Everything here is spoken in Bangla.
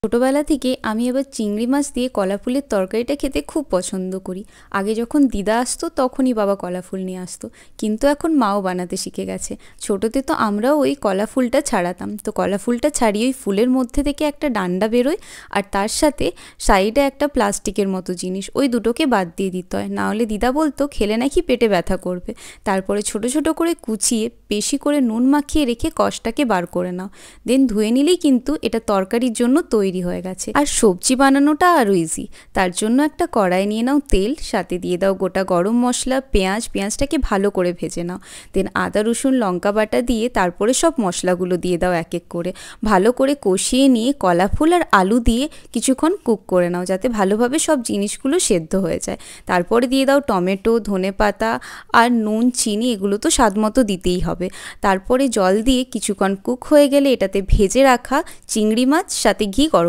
ছোটোবেলা থেকে আমি আবার চিংড়ি মাছ দিয়ে কলা ফুলের তরকারিটা খেতে খুব পছন্দ করি। আগে যখন দিদা আসতো তখনই বাবা কলা ফুল নিয়ে আসতো, কিন্তু এখন মাও বানাতে শিখে গেছে। ছোটোতে তো আমরাও ওই কলা ফুলটা ছাড়াতাম, তো কলা ফুলটা ছাড়িয়ে ওই ফুলের মধ্যে থেকে একটা ডান্ডা বেরোয়, আর তার সাথে সাইডে একটা প্লাস্টিকের মতো জিনিস, ওই দুটোকে বাদ দিয়ে দিতে হয়, নাহলে দিদা বলতো খেলে নাকি পেটে ব্যথা করবে। তারপরে ছোট ছোট করে কুচিয়ে বেশি করে নুন মাখিয়ে রেখে কষটাকে বার করে নাও, দেন ধুয়ে নিলেই কিন্তু এটা তরকারির জন্য তৈরি হয়ে গেছে। আর সবজি বানানোটা আরও ইজি। তার জন্য একটা কড়াই নিয়ে নাও তেল, সাথে দিয়ে দাও গোটা গরম মশলা, পেঁয়াজটাকে ভালো করে ভেজে নাও, দেন আদা রসুন লঙ্কা বাটা দিয়ে তারপরে সব মশলাগুলো দিয়ে দাও এক এক করে, ভালো করে কষিয়ে নিয়ে কলা ফুল আর আলু দিয়ে কিছুক্ষণ কুক করে নাও, যাতে ভালোভাবে সব জিনিসগুলো সেদ্ধ হয়ে যায়। তারপরে দিয়ে দাও টমেটো, ধনেপাতা আর নুন, চিনি, এগুলো তো স্বাদ মতো দিতেই হবে। তারপরে জল দিয়ে কিছুক্ষণ কুক হয়ে গেলে এটাতে ভেজে রাখা চিংড়ি মাছ সাথে ঘি গরম